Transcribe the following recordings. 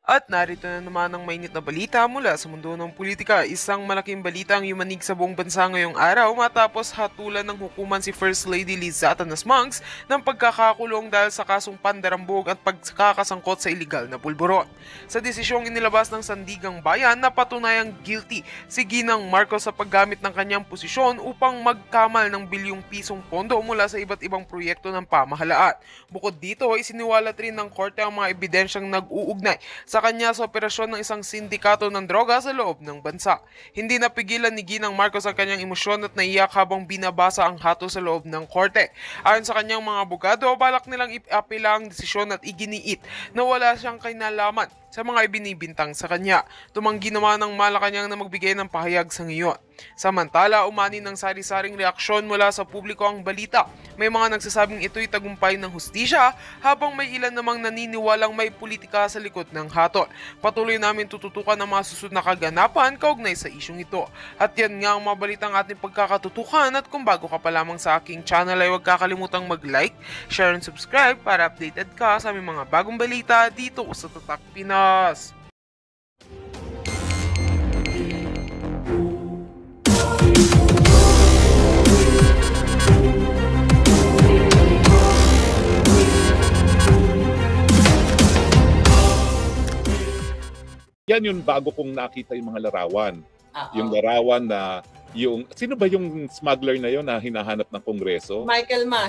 At narito na naman ang mainit na balita mula sa mundo ng politika. Isang malaking balita ang yumanig sa buong bansa ngayong araw matapos hatulan ng hukuman si First Lady Lizata Nasmangs ng pagkakakulong dahil sa kasong pandarambog at pagkakasangkot sa iligal na pulburon. Sa desisyong inilabas ng Sandigang Bayan na patunayang guilty si Ginang Marcos sa paggamit ng kanyang posisyon upang magkamal ng bilyong pisong pondo mula sa iba't ibang proyekto ng pamahalaan. Bukod dito, isiniwalat rin ng korte ang mga ebidensyang nag-uugnay sa kanya sa operasyon ng isang sindikato ng droga sa loob ng bansa. Hindi napigilan ni Ginang Marcos ang kanyang emosyon at naiyak habang binabasa ang hato sa loob ng korte. Ayon sa kanyang mga abogado, balak nilang iapela ang desisyon at iginiit na wala siyang kinalaman sa mga ibinibintang sa kanya. Tumanggi naman ng Malacanang na magbigay ng pahayag sa ngayon. Samantala, umani ng sari-saring reaksyon mula sa publiko ang balita. May mga nagsasabing ito'y tagumpay ng hustisya habang may ilan namang naniniwalang may politika sa likod ng hatol. Patuloy namin tututukan ang mga susunod na kaganapan kaugnay sa isyong ito. At yan nga ang mga balitang ating pagkakatutukan at kung bago ka pa lamang sa aking channel ay huwag kakalimutang mag-like, share and subscribe para updated ka sa aming mga bagong balita dito sa Tatak Pinas. Yan yung bago kong nakita yung mga larawan. Yung Oo. larawan na yung sino ba yung smuggler na yon na hinahanap ng Kongreso? Si Michael Ma.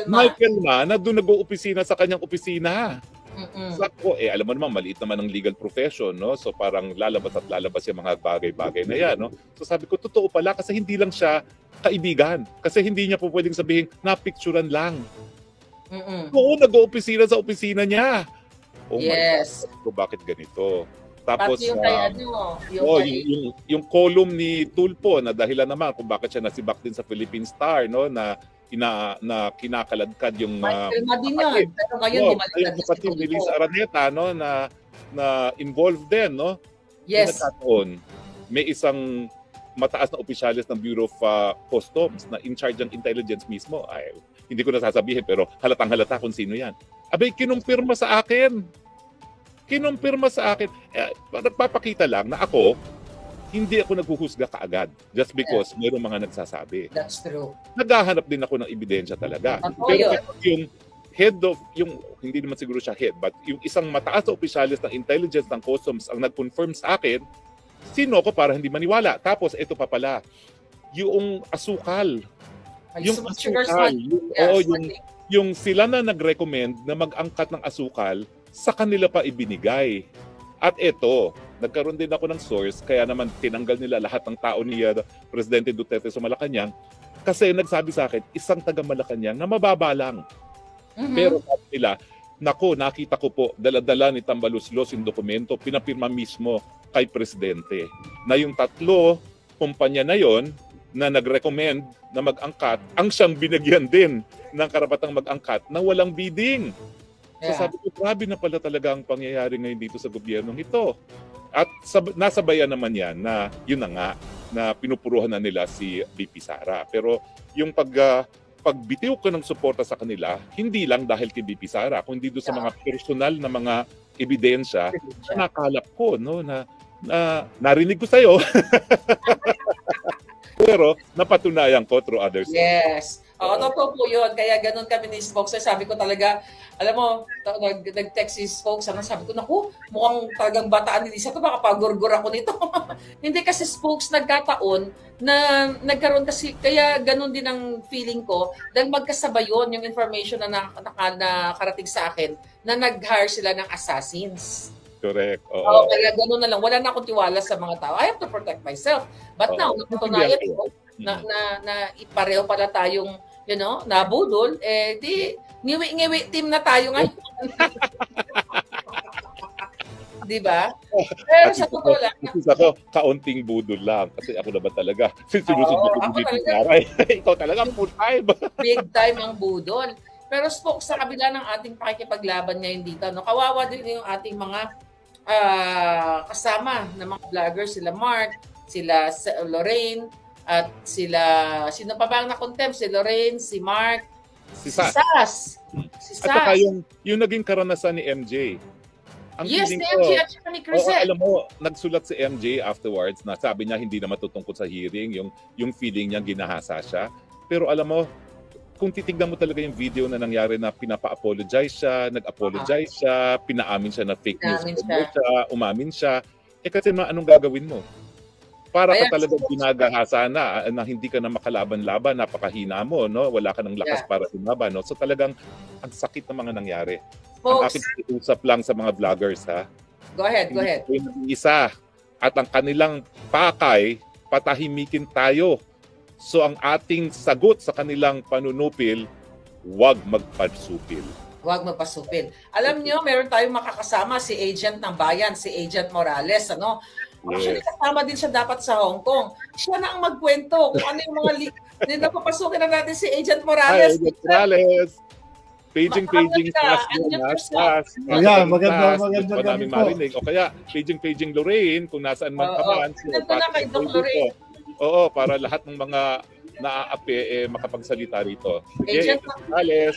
Michael Ma na doon nag-oopisina sa kanyang opisina. Mm-mm. Sako, alam mo naman, maliit naman ang legal profession, no? So parang lalabas at lalabas yung mga bagay-bagay na yan, no? So sabi ko, totoo pala kasi hindi lang siya kaibigan. Kasi hindi niya po pwedeng sabihin, napicturan lang. Mm-mm. Oo, nag-oopisina sa opisina niya. Oh Yes. my God, so bakit ganito? Tapos Pati yung kay yung column ni Tulfo na dahilan naman kung bakit siya nasibak din sa Philippine Star, no, na kinakaladkad yung Michael Ma din yun. Pero ngayon di maligad na si kapatid ni Liz Tulfo. Araneta, no, na involved din, no. Yes. Nagkataon, may isang mataas na opisyalis ng Bureau of Customs na in charge ng intelligence mismo. Ay, hindi ko nasasabihin pero halatang-halata kung sino yan. Abay, kinumpirma sa akin. Nagpapakita lang na ako, hindi ako naghuhusga kaagad just because mayroong mga nagsasabi. That's true. Naghahanap din ako ng ebidensya talaga. Pero yung head of, hindi naman siguro siya head, but yung isang mataas na opisyalis ng intelligence ng customs ang nag-confirm sa akin, sino ko para hindi maniwala. Tapos ito pa pala, yung asukal. Yung asukal. Yung sila na nag-recommend na mag-angkat ng asukal, sa kanila pa ibinigay. At ito, nagkaroon din ako ng source, kaya naman tinanggal nila lahat ng tao ni Presidente Duterte sa Malacanang kasi nagsabi sa akin, isang taga Malacanang na mababa lang. Pero sabi nila, nako, nakita ko po, dala-dala ni Tambaluslos yung dokumento, pinapirma mismo kay Presidente. Na yung 3 kumpanya na yon na nag-recommend na mag-angkat, ang siyang binigyan din ng karapatang mag-angkat na walang bidding. So sabi ko, grabe na pala talaga ang pangyayari ngayon dito sa gobyernong ito. At nasabayan naman yan na yun na nga, na pinupuruhan na nila si VP Sara. Pero yung pagbitiw ko ng suporta sa kanila, hindi lang dahil kay VP Sara, kundi doon sa mga personal na mga ebidensya na nakalap ko, no, na narinig ko sa'yo. Pero napatunayan ko through others. Yes. Oo, totoo po yun. Kaya ganun kami ni Spokes. Sabi ko talaga, alam mo, nag-text si Spokes, sabi ko, naku, mukhang talagang bataan ni Lisa, ito baka pagurgur ako nito. Hindi kasi Spokes nagkataon na nagkaroon kasi, kaya ganun din ang feeling ko, dahil magkasabay yun, yung information na nakarating sa akin, na nag-hire sila ng assassins. Correct. Oo, kaya gano'n na lang. Wala na akong tiwala sa mga tao. I have to protect myself. But now, napatunayan ko na pareho pala tayong, nabudol, di, ngiwi-ngiwi team na tayo ngayon. Di ba? Pero sa totoo lang. Ako, kaunting budol lang. Kasi ako naman talaga. Sinusunod ko dito taray. Ikaw talaga full time. Big time ang budol. Pero Spokes, sa kabila ng ating pakikipaglaban ngayon dito, kawawa din yung ating mga kasama ng mga vloggers, sila Mark, sila Lorraine, at sila, sino pa ba ang na-contempt? Si Lorraine, si Mark, si Sas. At saka yung naging karanasan ni MJ. Ang Yes, feeling ni ko, MJ at saka ni oo, Crisel. alam mo, nagsulat si MJ afterwards na sabi niya hindi naman tutungkol sa hearing, yung feeling niya ginahasa siya. Pero alam mo, kung titignan mo talaga yung video na nangyari na pinapa-apologize siya, nag-apologize siya, pinaamin siya na fake news siya, umamin siya, kasi anong gagawin mo? Para ka talagang ginagahasa na hindi ka na makalaban-laban, napakahina mo, no? Wala ka ng lakas para lumaban, no? So talagang ang sakit ng mga nangyari. Folks, ang aking pakiusap lang sa mga vloggers, ha? Go ahead. Isa. At ang kanilang pakay, patahimikin tayo. So ang ating sagot sa kanilang panunupil, huwag magpasupil. Huwag magpasupil. Alam niyo, meron tayong makakasama si Agent ng Bayan, si Agent Morales, ano? Actually, kasama din siya dapat sa Hong Kong. Siya na ang magkwento kung ano yung mga napapasukin na natin si Agent Morales. Hi, Agent Morales. Paging fast. Ayan, maganda namin marinig. O kaya, paging Lorraine, kung nasaan man ka man. Nandun na kay Doc Lorraine. Oo, para lahat ng mga naaapi makapagsalita rito. Agent Morales.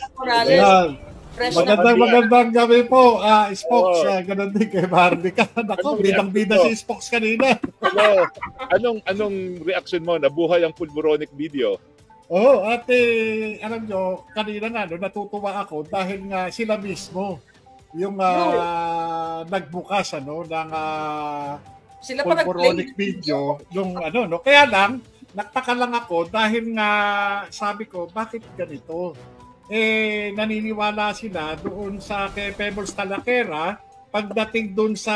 Magandang gabi po, Spokes. Ganun din kay Marlica. Naku, bidang-bida si Spokes kanina. Anong reaction mo? Nabuhay ang pulboronic video? Oo, alam nyo, kanina nga, natutuwa ako dahil nga sila mismo yung nagbukas ng pulboronic video. Yung kaya lang, nagtaka lang ako dahil nga sabi ko, bakit ganito? Naniniwala sila doon sa kay Pebbles Talakera pagdating doon sa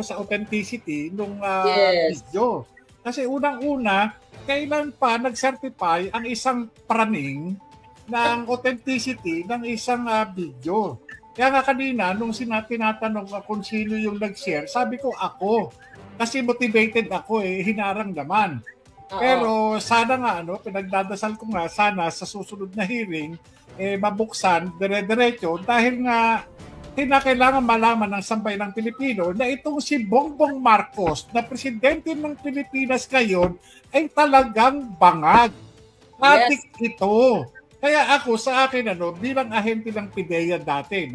sa authenticity nung video. Kasi unang-una, kailan pa nag-certify ang isang praning ng authenticity ng isang video. Kaya nga kanina, nung tinatanong kung sino yung nag-share, sabi ko ako. Kasi motivated ako hinarang naman. Pero sana nga, pinagdadasal ko nga, sana sa susunod na hearing, mabuksan, dire-diretso, dahil nga kailangan malaman ng sambayanang Pilipino na itong si Bongbong Marcos na presidente ng Pilipinas ngayon ay talagang bangag. Adik ito. Kaya ako sa akin bilang ahente ng PIDEA dati,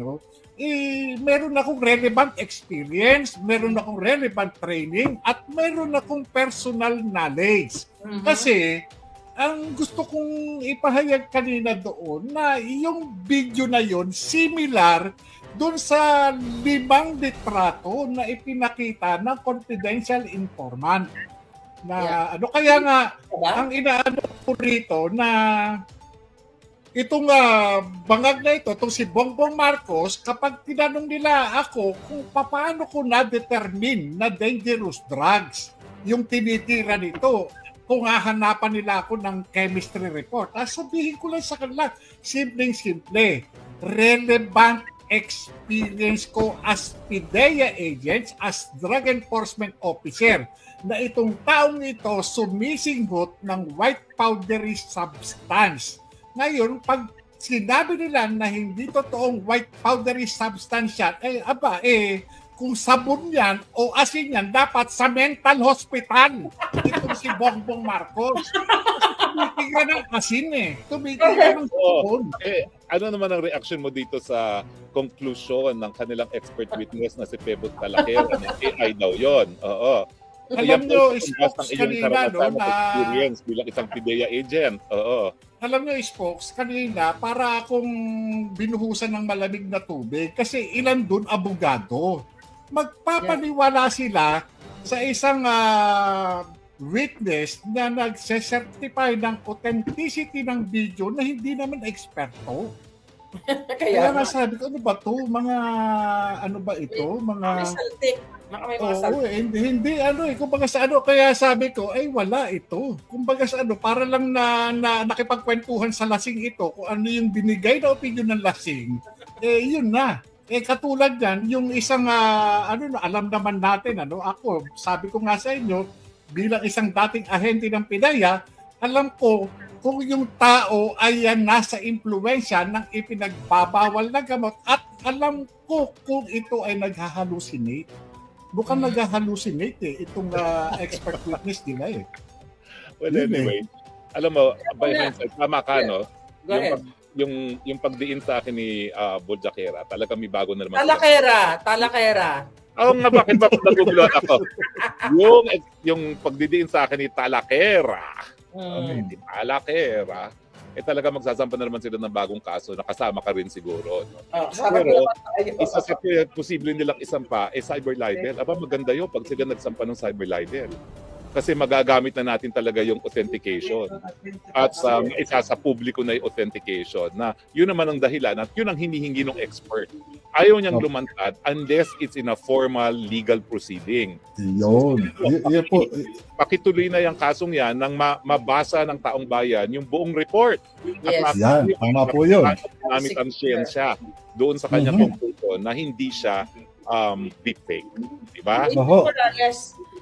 meron akong relevant experience, meron akong relevant training at meron akong personal knowledge. Kasi ang gusto kong ipahayag kanina doon na yung video na yon similar doon sa 5 litrato na ipinakita ng confidential informant. Na kaya nga ang inaano ko rito na itong bangag na ito, itong si Bongbong Marcos, kapag tinanong nila ako kung paano ko na-determine na dangerous drugs yung tinitira nito, kung hahanapan nila ako ng chemistry report, sabihin ko lang sa kanila, simpleng-simple, relevant experience ko as PIDEA agents, as drug enforcement officer, na itong taong ito sumisinghot ng white powdery substance. Ngayon, pag sinabi nila na hindi totoong white powdery substance yan, kung sabon yan o asin yan, dapat sa mental hospital. Itong si Bongbong Marcos. Tumitigran ng asin Tumitigran ng sabon. Ano naman ang reaction mo dito sa conclusion ng kanilang expert witness na si Pebbles Talakera na AI daw yon? Oo. Alam nyo, Spokes kanina, experience bilang isang PIDEA agent. Oo. Alam nyo, Spokes, kanina, para akong binuhusan ng malamig na tubig kasi ilan dun abogado. Magpapaniwala sila sa isang witness na nagse-certify ng authenticity ng video na hindi naman eksperto. Kaya nga sabi ko, ano ba ito? Mga, ano ba ito? Mga... hindi, kumbaga sa kaya sabi ko, wala ito. Kumbaga sa para lang na nakipagkwentuhan sa lasing ito, kung ano yung binigay na opinion ng lasing, yun na. Katulad yan, yung isang, alam naman natin, ako, sabi ko nga sa inyo, bilang isang dating ahente ng PIDEA, alam ko kung yung tao ay nasa impluwensya ng ipinagbabawal na gamot at alam ko kung ito ay naghahalusinate. Mukhang naghahalusinate itong expert witness nila Well, anyway, alam mo, by hindsight, tama ka, yung pagdiin sa akin ni Boljakera, talaga may bago na naman. Talakera. Oo nga, bakit ba naguguluhan ako? yung pagdidiin sa akin ni Talakera. Ni Talakera. Talaga magsasampa na naman sila ng bagong kaso na kasama ka rin siguro. No? Pero isa sa posible nilang isampa cyber libel. Aba, maganda yun pag sila nagsampa ng cyber libel. Kasi magagamit na natin talaga yung authentication. At isa sa publiko na yung authentication na yun naman ang dahilan at yun ang hinihingi ng expert. Ayaw niyang lumantad unless it's in a formal legal proceeding. Yun. Pakituloy na yung kasong yan nang mabasa ng taong bayan yung buong report. Yes. At tama po yun. Namit ang siyensya doon sa kanyang conclusion na hindi siya deepfake. Diba?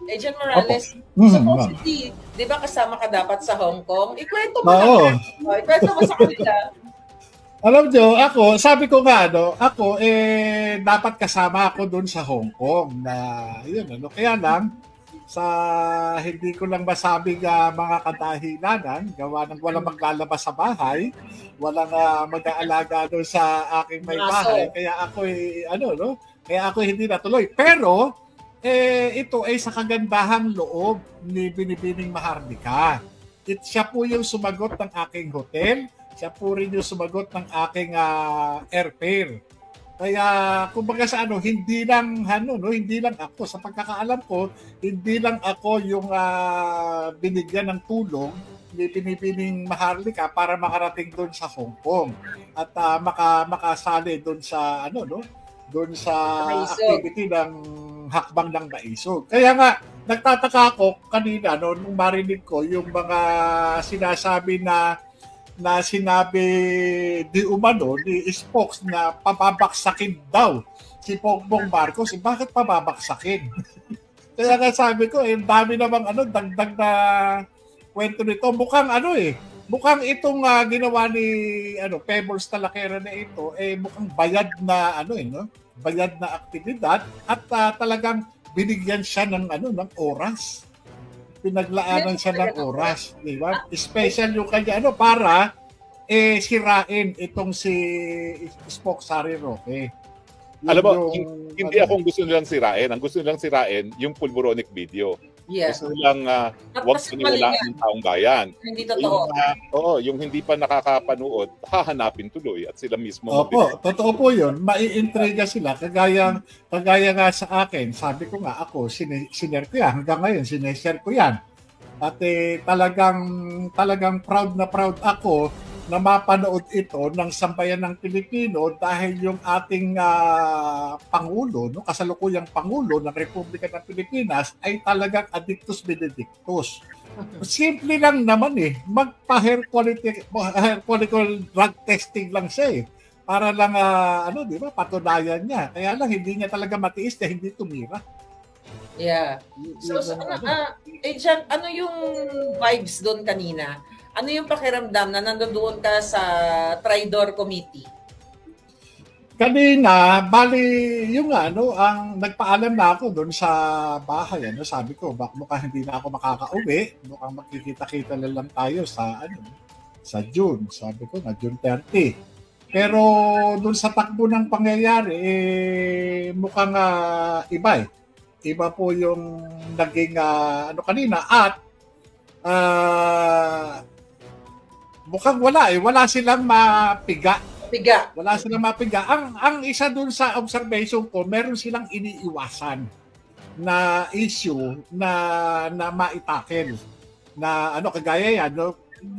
Agent Morales, supposedly, di ba kasama ka dapat sa Hong Kong? Ikwento mo sa kanila. Alam nyo, sabi ko nga, dapat kasama ako doon sa Hong Kong na, kaya lang, hindi ko lang masabing mga kadahilanan, gawa ng walang maglalabas sa bahay, walang mag-aalaga doon sa aking may bahay, kaya ako hindi natuloy. Pero, ito ay sa kagandahang loob ni Binibining Maharlika. Siya po yung sumagot ng aking hotel, siya po rin yung sumagot ng aking airfare. Kaya kumbaga sa hindi lang ako sa pagkakaalam ko, hindi lang ako yung binigyan ng tulong ni Binibining Maharlika para makarating doon sa Hong Kong at makasali doon sa doon sa activity ng hakbang ng Maisog. Kaya nga, nagtataka ako kanina nung marinig ko yung mga sinasabi na sinabi di umano ni Spokes na pababaksakin daw si Bongbong Marcos. Bakit pababaksakin? Kaya nga sabi ko, dami namang dagdag na kwento nito. Mukhang itong ginawa ni Pebbles Talakera na ito mukhang bayad na bayad na aktibidad at talagang binigyan siya ng oras. Pinaglaanan siya ng oras, di ba? Special yung kanya para sirain itong si Spock Sari Roque. Alam mo, hindi akong gusto nilang sirain. Ang gusto nilang sirain yung pulboronic video. Yeah. Gusto nilang wag paniwalaan ng taong bayan. Hindi totoo. Yung hindi pa nakakapanood, hahanapin tuloy at sila mismo. Opo, totoo po yun. Maiintriga sila. Kagaya nga sa akin, sabi ko nga ako, sinare ko yan. Hanggang ngayon, sineshare ko yan. At talagang proud na proud ako na mapanood ito ng sambayan ng Pilipino dahil yung ating Pangulo, kasalukuyang Pangulo ng Republika ng Pilipinas ay talagang addictus benedictus. Simple lang naman magpa-hair quality drug testing lang siya para lang di ba, patunayan niya. Kaya lang hindi niya talaga matiis na hindi tumira. Yeah. So Agent, ano yung vibes doon kanina? Ano yung pakiramdam na nandoon ka sa Tridor Committee? Kanina, yung ang nagpaalam na ako doon sa bahay. Sabi ko, mukhang hindi na ako makakauwi. Mukhang magkikita-kita na lang tayo sa June. Sabi ko na June 30. Pero doon sa takbo ng pangyayari, mukhang iba Iba po yung naging kanina at mukhang wala silang mapiga. Wala silang mapiga. Ang isa dun sa observation ko, meron silang iniiwasan na issue na maitakel. Na kagaya yan,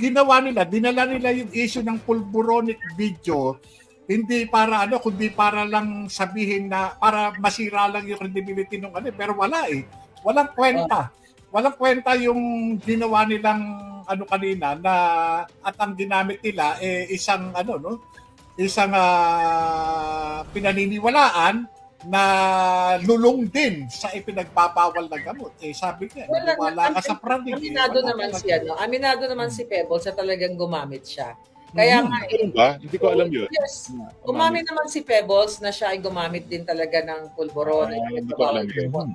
ginawa nila, dinala nila yung issue ng pulboronic video, hindi para kundi para lang sabihin na para masira lang yung credibility ng pero wala Walang kwenta. Walang kwenta yung ginawa nilang kanina na at ang ginamit nila isang isang pinaniniwalaan na lulong din sa ipinagbabawal na gamot. Sabi ko, wala ka sa praning. Aminado naman si Pebbles sa talagang gumamit siya. Kaya nga hindi ko alam yun. Yes. Gumamit naman si Pebbles na siya ay gumamit din talaga ng pulboron. Hindi ko alam yun.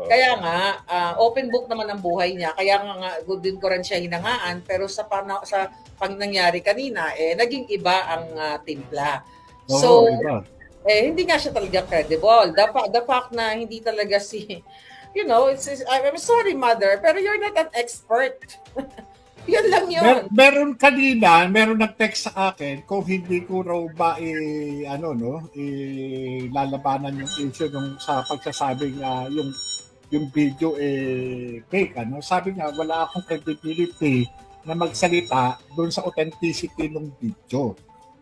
Kaya nga, open book naman ang buhay niya. Kaya nga, good din ko rin siya hinangaan. Pero sa pang nangyari kanina, naging iba ang timpla. So, iba. Hindi nga siya talaga credible. The fact na hindi talaga I'm sorry, mother, pero you're not an expert. Yun lang yun. Meron nag-text sa akin kung hindi ko raw ba lalabanan yung issue sa pagsasabing yung video fake. Sabi nga, wala akong credibility na magsalita doon sa authenticity ng video.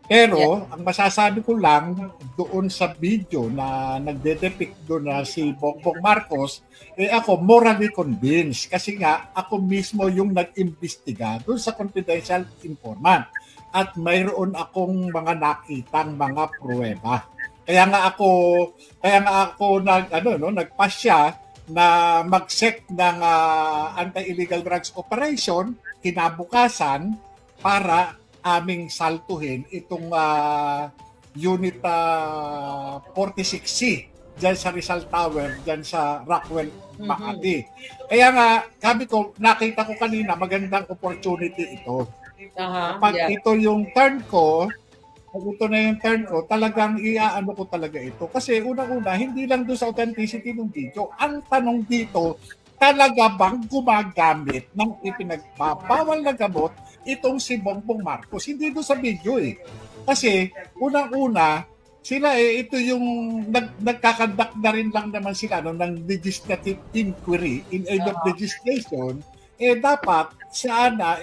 Pero, ang masasabi ko lang doon sa video na nagde-depict doon na si Bongbong Marcos, ako morally convinced kasi nga ako mismo yung nag-imbestiga doon sa confidential informant at mayroon akong mga nakitang mga pruweba. Kaya nga ako nagpasya na mag-sec ng anti-illegal drugs operation kinabukasan para aming saltuhin itong Unit 46C dyan sa Rizal Tower, dyan sa Rockwell, Makati. Kaya nga, sabi ko, nakita ko kanina, magandang opportunity ito. Pag ito yung turn ko, talagang iaano ko talaga ito. Kasi unang-una, hindi lang doon sa authenticity ng video. Ang tanong dito, talaga bang gumagamit ng ipinagbabawal na gamot itong si Bongbong Marcos? Hindi doon sa video Kasi unang-una, sila ito yung nagkakandak na rin lang naman sila ng legislative inquiry in aid of legislation. Dapat sana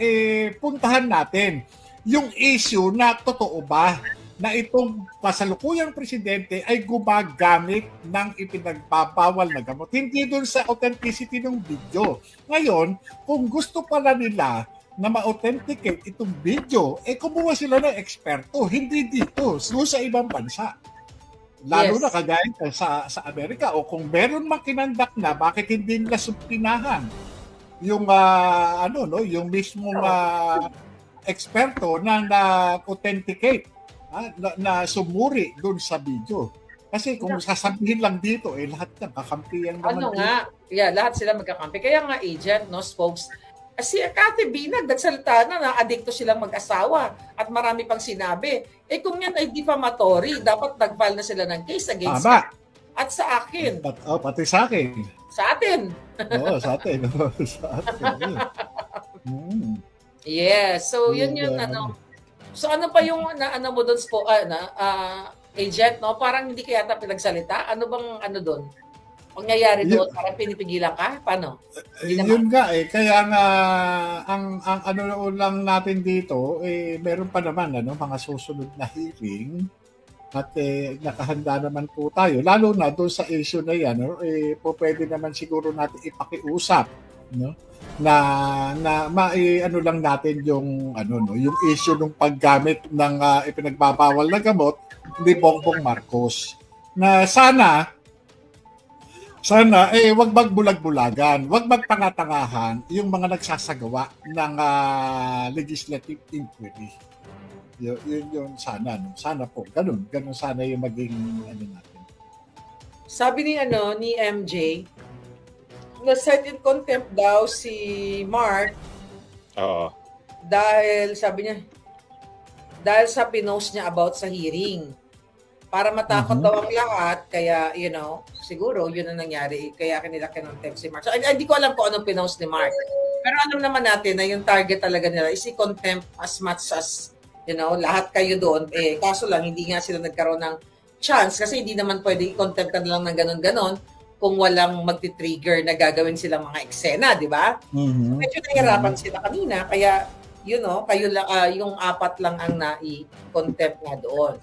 puntahan natin yung issue na totoo ba na itong kasalukuyang presidente ay gumagamit ng ipinagbabawal na gamot. Hindi doon sa authenticity ng video. Ngayon, kung gusto pala nila na ma-authenticate itong video, kumuha sila ng eksperto. Hindi dito, sa ibang bansa. Lalo na kagaya sa Amerika. O kung meron makinandak na, bakit hindi nila subpinahan yung yung mismong eksperto na na-authenticate na sumuri doon sa video. Kasi kung sasabihin lang dito, lahat na kakampiyan naman. Lahat sila magkakampi. Kaya nga, agent, spokes, si Cathy Binag, nagsalita na adikto silang mag-asawa at marami pang sinabi. Kung yan ay defamatory, dapat nag-file na sila ng case against at sa akin. Pati sa akin. Sa atin. Oo, sa atin. Yes, so yun yung So ano pa yung mo doon agent, Parang hindi kaya pinagsalita? Ano bang doon? Pangyayari doon, parang pinipigilan ka? Paano? Yun nga kaya nga ang lang natin dito meron pa naman mga susunod na hearing at nakahanda naman po tayo. Lalo na doon sa issue na yan, pwede naman siguro natin ipakiusap, na lang natin yung yung issue ng paggamit ng ipinagbabawal na gamot ni Bongbong Marcos. Na sana wag magbulag-bulagan, wag magtanga-tangahan yung mga nagsasagawa ng legislative inquiry. Yun sana, sana po. Ganun sana yung maging natin. Sabi ni MJ, na-set in contempt daw si Mark. Dahil sabi niya, sa pinost niya about sa hearing. Para matakot daw ang lahat, kaya, siguro, yun ang nangyari. Kaya kanila kinontempt si Mark. So, hindi ko alam kung anong pinost ni Mark. Pero alam naman natin na yung target talaga nila is i-contempt as much as, lahat kayo doon. Kaso lang, hindi nga sila nagkaroon ng chance kasi hindi naman pwede i-contempt ka na lang ng ganon-ganon kung walang magti-trigger na gagawin silang mga eksena, di ba? Medyo nahirapan sila kanina, kaya, kayo lang, yung apat lang ang nai-contempt nga doon.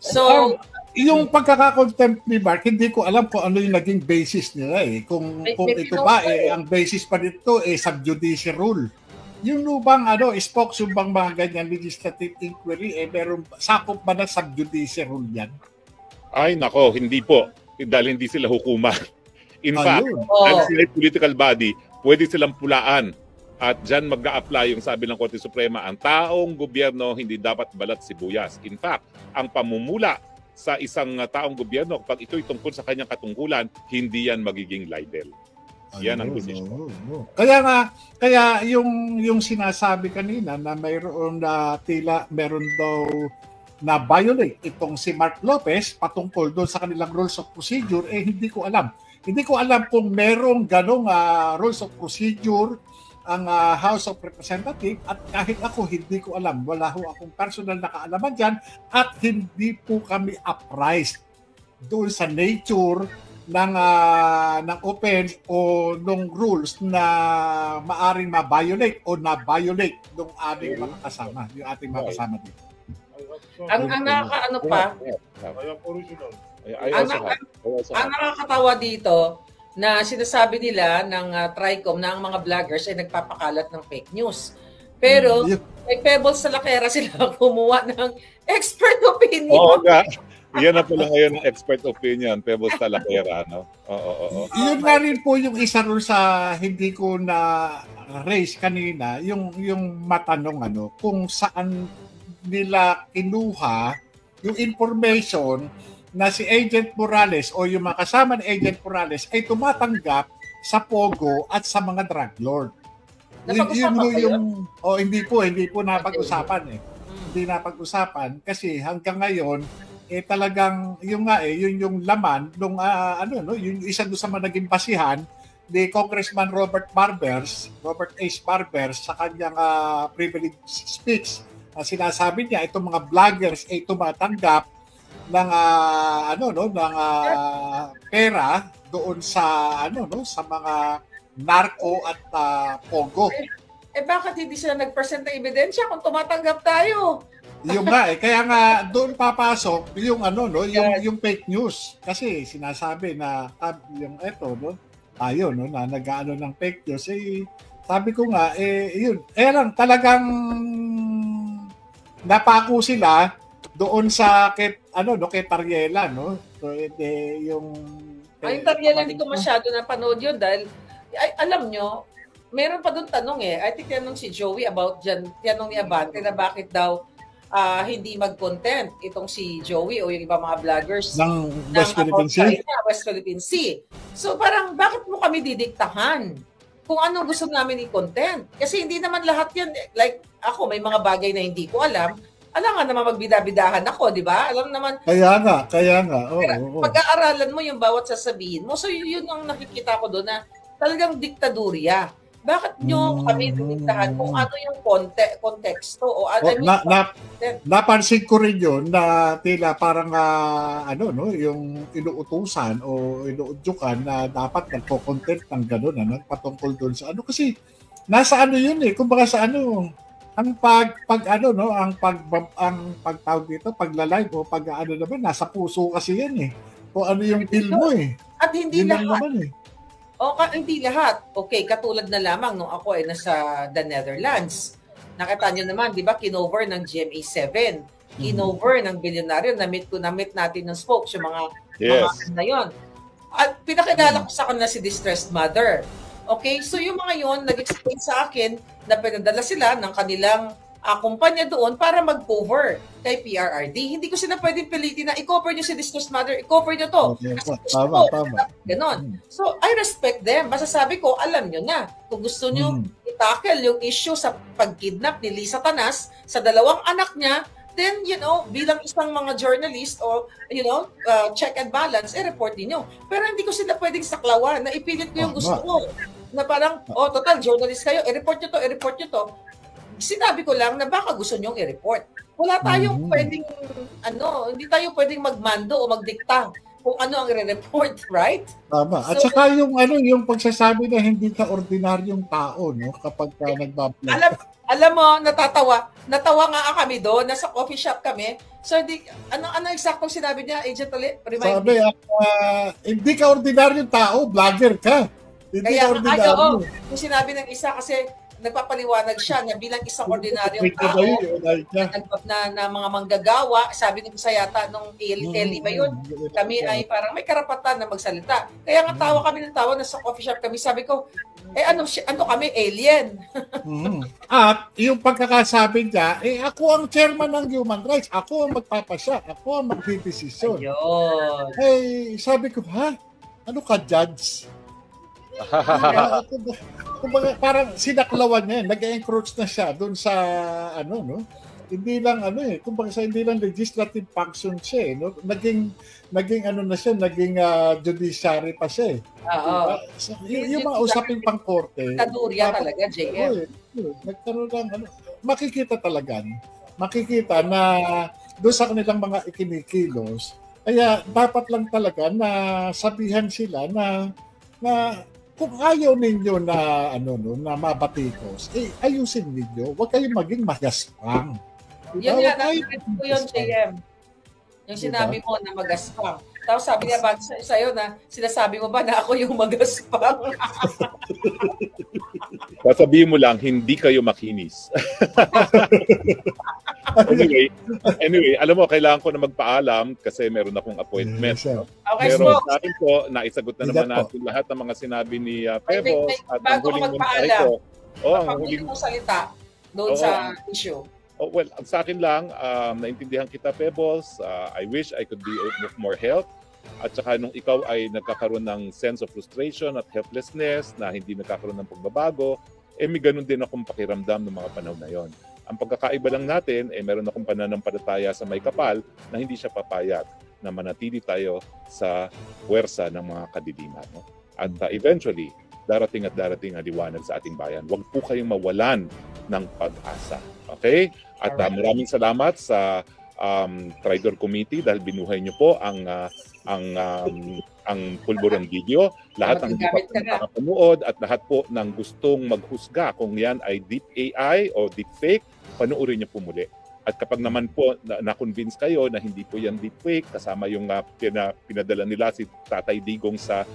So, yung pagkaka-contempt ni Mark, hindi ko alam kung ano yung naging basis nila Kung ito ba, ang basis pa nito sub-judice rule. Yung bang spokes yung bang mga ganyan legislative inquiry, meron sakop ba na sub-judice rule yan? Ay, nako, hindi po. Dahil hindi sila hukuman. In fact, dahil sila political body, pwede silang pulaan. At dyan mag-a-apply yung sabi ng Korte Suprema, ang taong gobyerno hindi dapat balat sibuyas. In fact, ang pamumula sa isang taong gobyerno, kapag ito'y tungkol sa kanyang katungkulan, hindi yan magiging libel. Yan ang decision. Kaya yung sinasabi kanina na mayroon na tila meron daw na violate itong si Mark Lopez patungkol doon sa kanilang rules of procedure, hindi ko alam. Hindi ko alam kung merong ganong rules of procedure ang House of Representatives, at kahit ako hindi ko alam. Wala ho akong personal na kaalaman dyan at hindi po kami apprised doon sa nature ng offense o ng rules na maaring ma-violate o na-violate ng aming mga kasama, yung ating mga kasama dito. Ang nakakaano pa, ang nakakatawa dito, na sinasabi nila ng TRICOM na ang mga vloggers ay nagpapakalat ng fake news. Pero may Pebbles sa Lakera sila kumuha ng expert opinion. Oo nga. Yan na pala ngayon ng expert opinion, Pebbles sa Lakera, no? Oo. Yun nga rin po yung isa rin sa hindi ko na raise kanina, yung matanong kung saan nila kinuha yung information na si Agent Morales o yung mga kasama ni Agent Morales ay tumatanggap sa Pogo at sa mga drug lord. Hindi po napag-usapan Hindi napag-usapan kasi hanggang ngayon talagang yun yung laman nung yung isa doon sa mga naging basihan ni Congressman Robert H. Barbers sa kanyang privilege speech. Sinasabi niya itong mga vloggers ay tumatanggap ng pera doon sa sa mga narco at pogo. Bakit hindi sila nag-present ng ebidensya kung tumatanggap tayo? Yung nga kaya nga doon papasok yung yung fake news kasi sinasabi na yung tayo na nag-aano ng fake news sabi ko nga yun lang talagang napako sila doon sa kay Tariela, so yung Tariela hindi ko masyado napanood yun dahil alam nyo, meron pa doon tanong I think tanong si Joey about tanong ni Abante na bakit daw hindi mag-content itong si Joey o yung iba mga vloggers ng West Philippine Sea. So parang bakit mo kami didiktahan kung anong gusto namin i-content? Kasi hindi naman lahat yan, like ako may mga bagay na hindi ko alam. Alam nga naman magbida-bidahan ako, di ba? Alam naman. Kaya nga. Pag-aaralan mo yung bawat sasabihin mo. So yun ang nakikita ko doon na talagang diktadurya. Bakit nyo kami diniktahan kung ano yung konteksto o napansin ko rin yun na tila parang yung inuutusan o inuudyukan na dapat nagko-content ng gano'n patungkol doon sa kasi nasa yun kumbaga sa ang pagtawag dito, pagla-live o naman nasa puso kasi yan kung ano yung feel mo At hindi lahat. Naman, hindi lahat. Okay, katulad na lamang nung ako ay nasa the Netherlands. Nakita niyo naman, di ba, kinover ng GMA7. Kinover ng bilyonaryo. Na-meet natin ng spokes, yung mga na yon. At pinakilala ko sa kanila si Distressed Mother. Okay, so yung mga yon nag-explain sa akin na pinadala sila ng kanilang kumpanya doon para mag-cover kay PRRD. Hindi ko sila pwedeng pilitin na i-cover nyo si Distressed Mother, i-cover nyo to. Okay, tama. Ganon. So, I respect them. Masasabi ko, alam nyo na. Kung gusto nyo i-tackle yung issue sa pag-kidnap ni Lisa Tanas sa dalawang anak niya, then, bilang isang mga journalist o, check and balance, report niyo. Pero hindi ko sila pwedeng saklawan na ipilit ko yung gusto ko. Na parang, total, journalist kayo, i-report nyo to. Sinabi ko lang na baka gusto nyong i-report. Wala tayong pwedeng, hindi tayo pwedeng magmando o magdikta kung ano ang i-report, right? Tama. At saka yung pagsasabi na hindi ka ordinaryong tao, kapag ka nagbablog. Alam mo, natawa nga kami doon, nasa coffee shop kami. So, ano eksaktong sinabi niya, Agent ulit? Sabi, hindi ka ordinaryong tao, vlogger ka. Hindi ka ordinaryo. Yung sinabi ng isa kasi, nagpapaliwanag siya na bilang isang ordinaryong tao na mga manggagawa, sabi ng isa yata nung Eli ba yun, kami ay parang may karapatan na magsalita. Kaya nga tawa kami ng tawa, nasa coffee shop kami, sabi ko, ano kami, alien? At yung pagkakasabi niya, ako ang chairman ng human rights, ako ang magpapasya, ako ang magdidesisyon. Ayun. Sabi ko, ano ka, judge? Kumbaga, parang sinaklawan niya, nag-encroach na siya doon sa ano, no? Hindi lang kumbaga sa hindi lang legislative function siya, no? Naging ano na siya, naging judiciary pa siya. Oo. So, yung mga usaping pang-korte. Diktatorya talaga, JM. Nagkaroon lang, makikita talaga. Makikita na doon sa kanilang mga ikinikilos. Kaya dapat lang talaga na sabihan sila na kung ayaw ninyo na na mabatikos, ayusin ninyo. Huwag kayong maging magaspang. Yun nga, nakikita ko yun, JM. Yung sinabi mo na magaspang. Tapos sabi niya ba sa'yo na sinasabi mo ba na ako yung magaspang? Sasabihin mo lang, hindi kayo makinis. Anyway, alam mo, kailangan ko na magpaalam kasi meron akong appointment. Okay, pero sa akin po, naisagot na naman natin lahat ng mga sinabi ni Pebos at ang huling mensahe ko. Ang huling salita doon sa issue. Well, sa akin lang, naintindihan kita, Pebbles. I wish I could be of more help. At saka nung ikaw ay nagkakaroon ng sense of frustration at helplessness na hindi nagkakaroon ng pagbabago, may ganun din akong pakiramdam ng mga panahon na yon. Ang pagkakaiba lang natin, meron akong pananampalataya sa may kapal na hindi siya papayag na manatili tayo sa puwersa ng mga kadiliman. No? At eventually, darating ang liwanag sa ating bayan. Huwag po kayong mawalan ng pag-asa. Okay? At maraming salamat sa Tridor Committee dahil binuhay niyo po ang pulburang video. Lahat ng nakapanood at lahat po ng gustong maghusga kung yan ay deep AI o deep fake, panoorin niyo po muli. At kapag naman po na-convince kayo na hindi po yan deep fake, kasama yung pinadala nila si Tatay Digong sa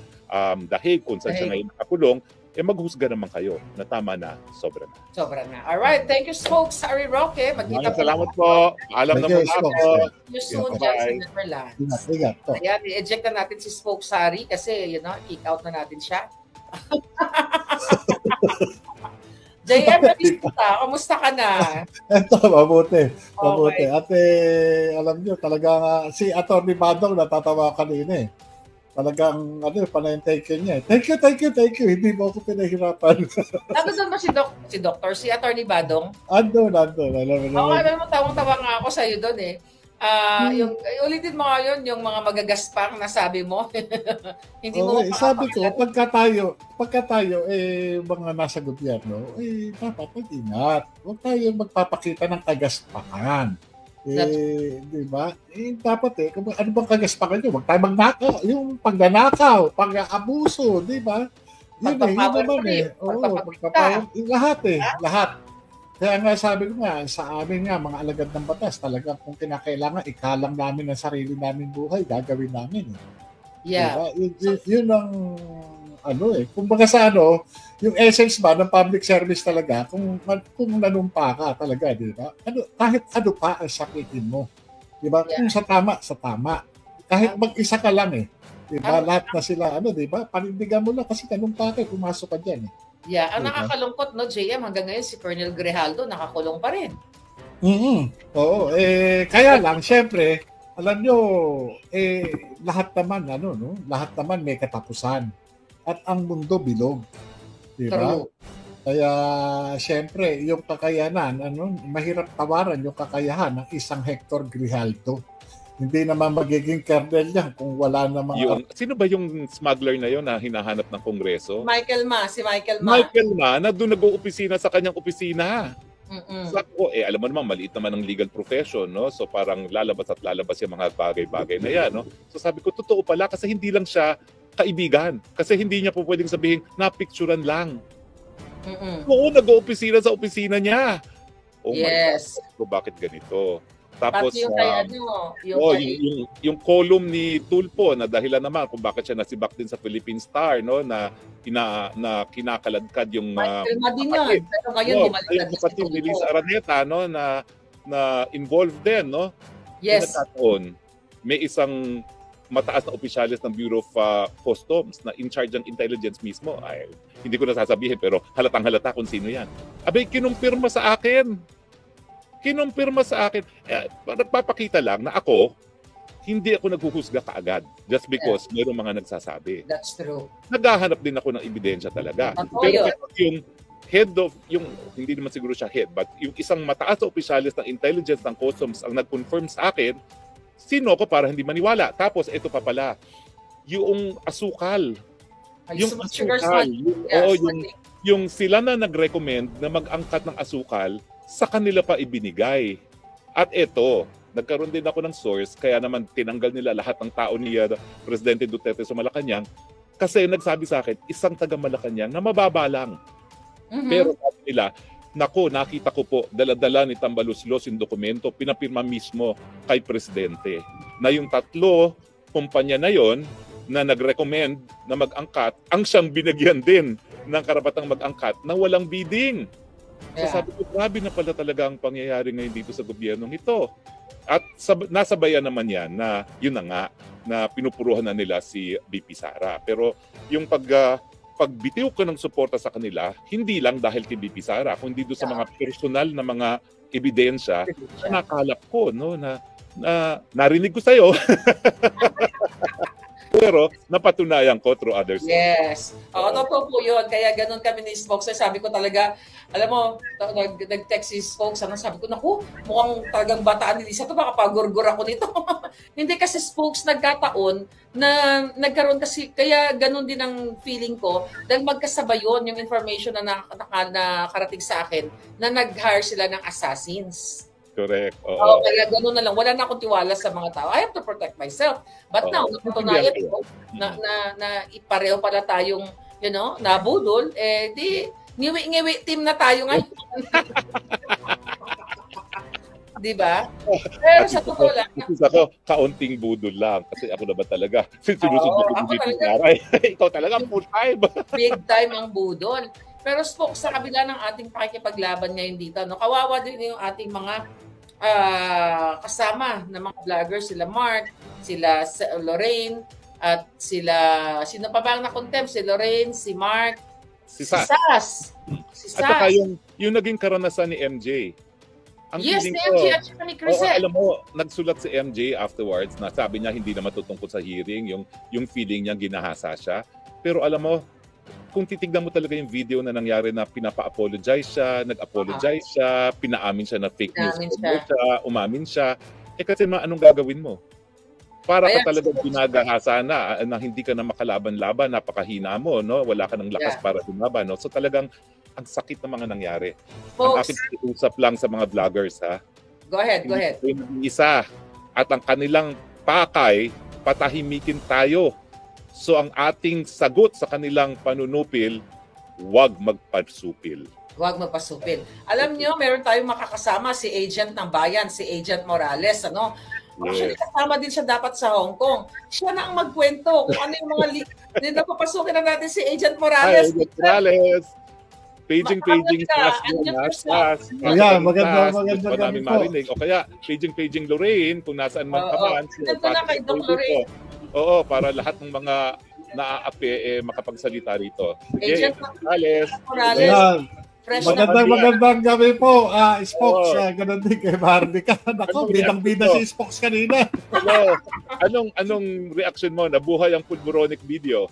The Hague kung saan siya ngayon nakakulong, maghusga naman kayo na tama na, sobra na. Sobra na. Alright, thank you folks, Harry Roque. Salamat po. Alam naman ako. See you soon dyan sa Netherlands. Ayan, i-eject na natin si Spokes Harry kasi, kick out na natin siya. JM, kamusta ka na? Ito, mabuti. Okay. At alam nyo, talaga si Atty. Badong natatawa kanina eh. Talagang panay-taken niya. Thank you. Hindi mo ako pinahirapan. Nandun ba si Atty. Badong? Andun. Alam mo, tawang-tawa nga ako sa'yo doon eh. Ulitin mo ngayon yung mga magagaspang na sabi mo. Hindi mo sabi ko, pagka tayo mga nasa gobyerno, dapat mag-ingat. Huwag tayo magpapakita ng kagaspakan. Di ba? Dapat ano bang kagaspakan nyo? Huwag tayo magnakaw. Yung pagnanakaw, pag-abuso, di ba? Yun naman lahat. Kaya nga sabi ko nga, sa amin nga, mga alagad ng batas, talaga kung kinakailangan, ikalang namin ang sarili namin buhay, gagawin namin. Yeah. Diba? Yun ang kumbaga sa yung essence ba ng public service talaga, kung nanumpa ka talaga, di ba? Kahit pa ang sakitin mo. Di ba? Yeah. Kung sa tama. Kahit mag-isa ka lang di ba? Lahat na sila, di ba? Panindigan mo lang kasi nanumpa ka, pumasok ka dyan Yeah, ang nakakalungkot, JM, hanggang ngayon si Colonel Grijaldo nakakulong pa rin. Oo, kaya lang, syempre, alam nyo, lahat naman, lahat naman may katapusan. At ang mundo bilog. Diba? Kaya, syempre, yung kakayanan, mahirap tawaran yung kakayahan ng isang Hector Grijaldo. Hindi naman magiging kernel yan kung wala namang... Sino ba yung smuggler na yon na hinahanap ng Kongreso? Si Michael Ma. Michael Ma, na doon nag-uopisina sa kanyang opisina. So, alam mo naman, maliit naman ang legal profession, no? So parang lalabas yung mga bagay-bagay na yan, no? So sabi ko, totoo pala kasi hindi lang siya kaibigan. Kasi hindi niya po pwedeng sabihin, napicturan lang. Oo, nag-uopisina sa opisina niya. Oh yes. My God. So, bakit ganito? Tapos yung column ni Tulfo na dahilan naman kung bakit siya nasibak din sa Philippine Star, no, na kinakaladkad yung kapatid. Pero ngayon kapatid ni Liz Araneta, no, na involved din, no. Yes. May isang mataas na opisyalis ng Bureau of Customs na in charge ng intelligence mismo. Ay, hindi ko na sasabihin pero halatang-halata kung sino yan. Abay, kinumpirma sa akin. Nagpapakita lang na hindi ako naghuhusga kaagad. just because mayroong mga nagsasabi. That's true. Naghahanap din ako ng ebidensya talaga. Totoo Pero yun. yung head of, hindi naman siguro siya head, but yung isang mataas na opisyalis ng intelligence ng customs ang nag-confirm sa akin, sino ko para hindi maniwala. Tapos ito pa pala, yung asukal. Yung asukal. Yung sila na nag-recommend na mag-angkat ng asukal, sa kanila pa ibinigay. At ito, nagkaroon din ako ng source, kaya naman tinanggal nila lahat ng tao ni Presidente Duterte sa Malacanang, kasi nagsabi sa akin, isang taga Malacanang na mababa lang. Pero sabi nila, nako, nakita ko po, dala-dala ni Tambaluslos yung dokumento, pinapirma mismo kay Presidente. Na yung 3 kumpanya na yon na nag-recommend na mag-angkat, ang siyang binigyan din ng karapatang mag-angkat na walang bidding. So sabi ko, grabe na pala talaga ang pangyayari ngayon dito sa gobyernong ito. At nasabayan naman yan na yun na nga, na pinupuruhan na nila si BP Sara. Pero yung pagbitiw ko ng suporta sa kanila, hindi lang dahil kay BP Sara, kundi doon sa mga personal na mga ebidensya na nakalap ko, no, na narinig ko sa'yo. Pero napatunayan ko through others. Yes. Oo, totoo po yun. Kaya ganun kami ni Spokes. Sabi ko talaga, alam mo, nag-text si Spokes, sabi ko, naku, mukhang talagang bataan ni Lisa, ito baka pagurgur ako nito. Hindi kasi Spokes nagkataon na nagkaroon kasi, kaya ganun din ang feeling ko, dahil magkasabay yun yung information na nakarating sa akin, na nag-hire sila ng assassins. Correct. Oo, kaya gano'n na lang. Wala na akong tiwala sa mga tao. I have to protect myself. But now, napatunayan ko na ipareho pala tayong, nabudol, di, ngiwi-ngiwi team na tayo ngayon. Di ba? Pero sa totoo lang. Ako, kaunting budol lang. Kasi ako naman talaga. Sinusunod ko dito naray. Ikaw talaga full time. Big time ang budol. Pero Spokes, sa kabila ng ating pakikipaglaban ngayon dito, kawawa din yung ating mga kasama na mga vloggers, sila Mark, sila Lorraine, at sino pa ba ang na-contempt? Si Lorraine, si Mark, si Sas. At saka yung naging karanasan ni MJ. Ang yes, ni MJ at saka ni Crisel. Alam mo, nagsulat si MJ afterwards na sabi niya hindi naman tutungkol sa hearing, yung feeling niya ginahasa siya. Pero alam mo, kung titignan mo talaga yung video na nangyari na pinapa-apologize siya, nag-apologize siya, pinaamin siya na fake news siya, umamin siya, kasi anong gagawin mo? Para ka talaga ginagahasa na hindi ka na makalaban-laban, napakahina mo, no? Wala ka ng lakas para lumaban, no? So talagang ang sakit ng mga nangyari. Folks, ang aking usap lang sa mga vloggers, ha? Go ahead. Isa, at ang kanilang pakay, patahimikin tayo. So ang ating sagot sa kanilang panunupil, huwag magpasupil. Huwag magpasupil. Alam niyo, meron tayong makakasama si Agent ng Bayan, si Agent Morales, ano? Actually, kasama din siya dapat sa Hong Kong. Siya na ang magkwento kung ano yung mga Hindi na papasukin na natin si Agent Morales. Hi, Agent Morales. Paging Ayan, maganda marinig. O kaya, paging Lorraine, kung nasaan man ka man. Nandito na kay Doc Lorraine. Oo, para lahat ng mga naaapi makapagsalita rito. Agent Morales. Magandang gabi po, Spokes. Ganun din kay Marnica. Naku, bidang-bida si Spokes kanina. Hello. Anong reaction mo? Nabuhay ang pulburonic video?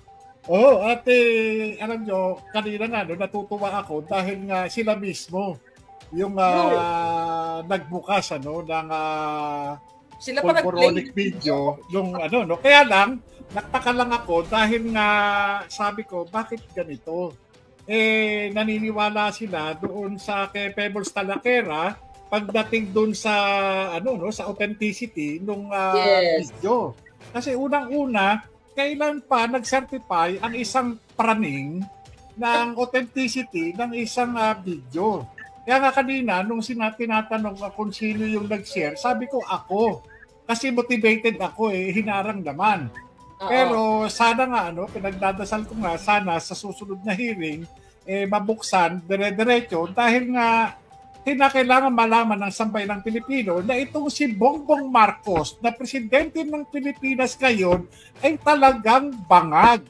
Oo, alam nyo, kanina nga, natutuwa ako dahil nga sila mismo yung nagbukas ng pulburonic video. Yung kaya lang, nagtaka lang ako dahil nga sabi ko, bakit ganito? Naniniwala sila doon sa kay Pebbles Talakera pagdating doon sa sa authenticity nung video. Kasi unang-una, kailan pa nag-certify ang isang praning ng authenticity ng isang video. Kaya nga kanina, nung tinatanong kung sino yung nag-share, sabi ko ako. Kasi motivated ako hinarang naman. Pero sana nga, pinagdadasal ko nga, sana sa susunod na hearing, mabuksan, dire-diretso, dahil nga, kailangan malaman ng sambayanang Pilipino na itong si Bongbong Marcos na presidente ng Pilipinas ngayon ay talagang bangag.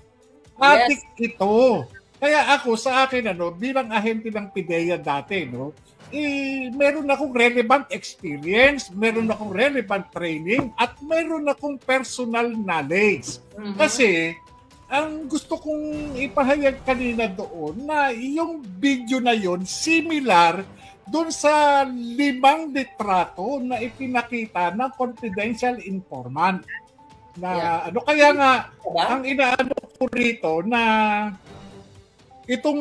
Adik ito. Kaya ako sa akin bilang ahente ng PIDEA dati, meron akong relevant experience, meron akong relevant training, at meron akong personal knowledge. Kasi, ang gusto kong ipahayag kanina doon na yung video na yon similar doon sa 5 litrato na ipinakita ng confidential informant. Na kaya nga, ang inaano ko rito na itong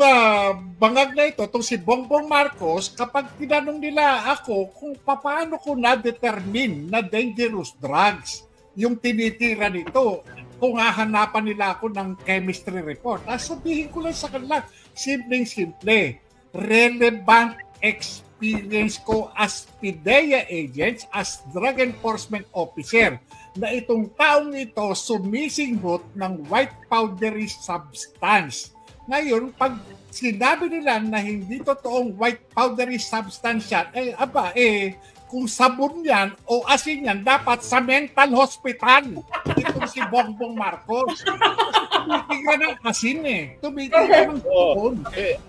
bangag na ito, itong si Bongbong Marcos, kapag tinanong nila ako kung paano ko na-determine na dangerous drugs yung tinitira nito, kung hahanapan nila ako ng chemistry report, sabihin ko lang sa kanila, simpleng-simple, relevant experience ko as PIDEA agents, as drug enforcement officer, na itong taong ito sumisinghot ng white powdery substance. Ngayon, pag sinabi nila na hindi totoong white powdery substance yan, kung sabon yan o asin yan, dapat sa mental hospital. Itong si Bongbong Marcos. Tumitigla ng asin Tumitigla ng sabon.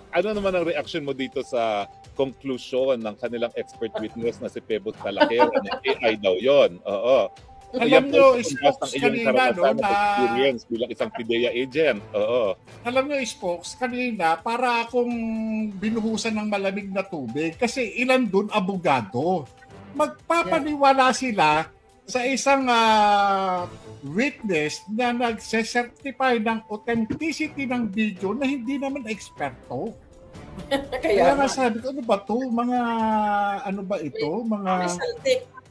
Ano naman ang reaction mo dito sa conclusion ng kanilang expert witness na si Pebos Talakera na AI daw yon? Oo. Alam nyo, Spokes, kanina, experience bilang isang PIDEA agent. Oo. Alam nyo, Spokes, kanina, para akong binuhusan ng malamig na tubig kasi ilan dun abogado. Magpapaniwala sila sa isang witness na nagse-certify ng authenticity ng video na hindi naman eksperto. Kaya nga sabi ko, ano ba to? Mga, ano ba ito? Mga...